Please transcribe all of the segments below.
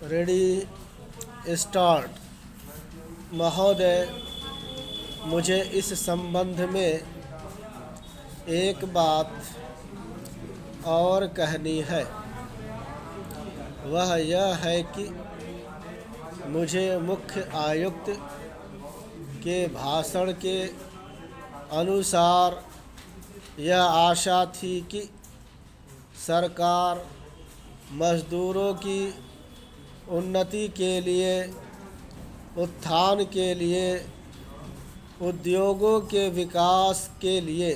Ready start. महोदय, मुझे इस संबंध में एक बात और कहनी है। वह यह है कि मुझे मुख्य आयुक्त के भाषण के अनुसार यह आशा थी कि सरकार मज़दूरों की उन्नति के लिए, उत्थान के लिए, उद्योगों के विकास के लिए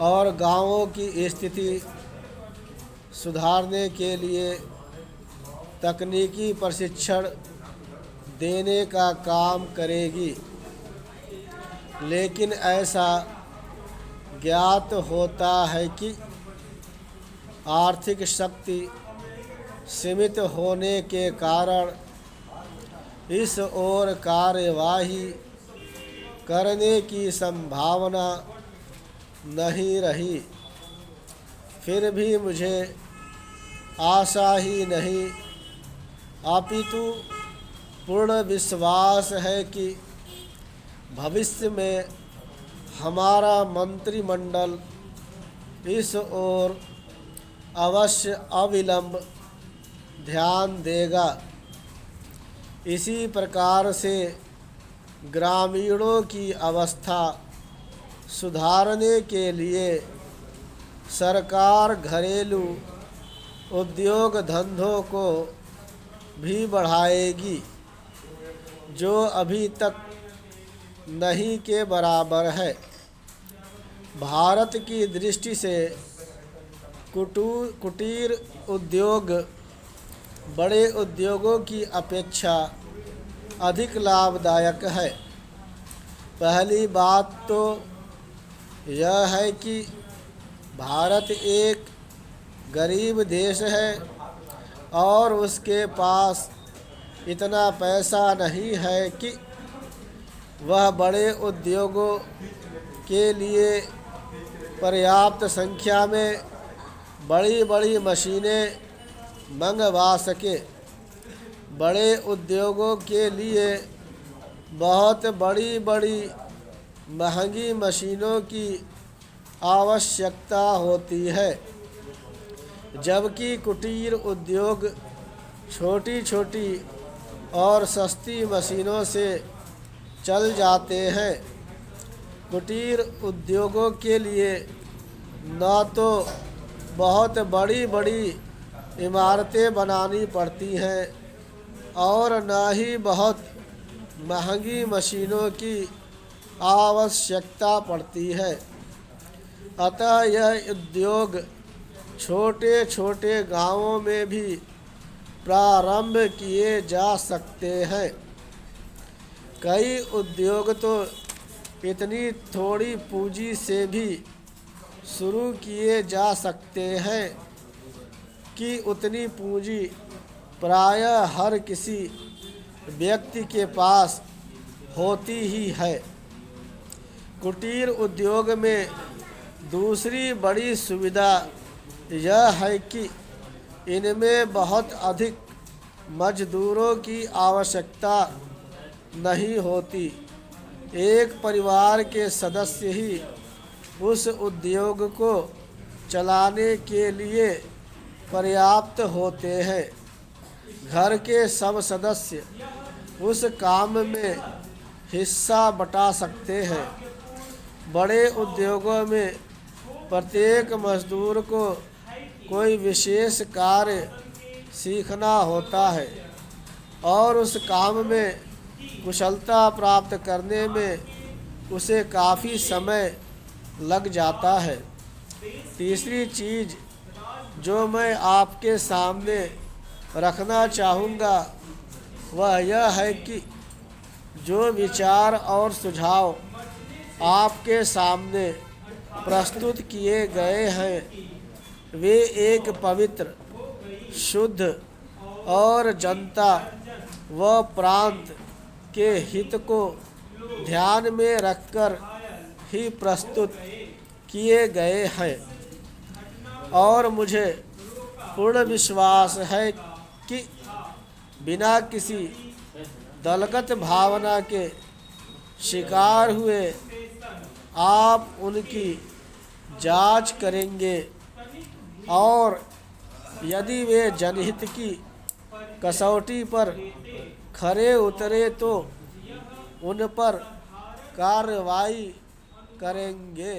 और गांवों की स्थिति सुधारने के लिए तकनीकी प्रशिक्षण देने का काम करेगी। लेकिन ऐसा ज्ञात होता है कि आर्थिक शक्ति सीमित होने के कारण इस ओर कार्यवाही करने की संभावना नहीं रही। फिर भी मुझे आशा ही नहीं अपितु पूर्ण विश्वास है कि भविष्य में हमारा मंत्रिमंडल इस ओर अवश्य अविलंब ध्यान देगा। इसी प्रकार से ग्रामीणों की अवस्था सुधारने के लिए सरकार घरेलू उद्योग धंधों को भी बढ़ाएगी, जो अभी तक नहीं के बराबर है। भारत की दृष्टि से कुटीर उद्योग बड़े उद्योगों की अपेक्षा अधिक लाभदायक है। पहली बात तो यह है कि भारत एक गरीब देश है और उसके पास इतना पैसा नहीं है कि वह बड़े उद्योगों के लिए पर्याप्त संख्या में बड़ी बड़ी मशीनें मंगवा सके। बड़े उद्योगों के लिए बहुत बड़ी बड़ी महंगी मशीनों की आवश्यकता होती है, जबकि कुटीर उद्योग छोटी छोटी और सस्ती मशीनों से चल जाते हैं। कुटीर उद्योगों के लिए न तो बहुत बड़ी बड़ी इमारतें बनानी पड़ती हैं और न ही बहुत महंगी मशीनों की आवश्यकता पड़ती है। अतः यह उद्योग छोटे छोटे गांवों में भी प्रारंभ किए जा सकते हैं। कई उद्योग तो इतनी थोड़ी पूंजी से भी शुरू किए जा सकते हैं कि उतनी पूंजी प्रायः हर किसी व्यक्ति के पास होती ही है। कुटीर उद्योग में दूसरी बड़ी सुविधा यह है कि इनमें बहुत अधिक मजदूरों की आवश्यकता नहीं होती। एक परिवार के सदस्य ही उस उद्योग को चलाने के लिए पर्याप्त होते हैं। घर के सब सदस्य उस काम में हिस्सा बटा सकते हैं। बड़े उद्योगों में प्रत्येक मजदूर को कोई विशेष कार्य सीखना होता है और उस काम में कुशलता प्राप्त करने में उसे काफ़ी समय लग जाता है। तीसरी चीज़ जो मैं आपके सामने रखना चाहूँगा वह यह है कि जो विचार और सुझाव आपके सामने प्रस्तुत किए गए हैं वे एक पवित्र, शुद्ध और जनता व प्रांत के हित को ध्यान में रखकर ही प्रस्तुत किए गए हैं और मुझे पूर्ण विश्वास है कि बिना किसी दलगत भावना के शिकार हुए आप उनकी जांच करेंगे और यदि वे जनहित की कसौटी पर खरे उतरे तो उन पर कार्रवाई करेंगे।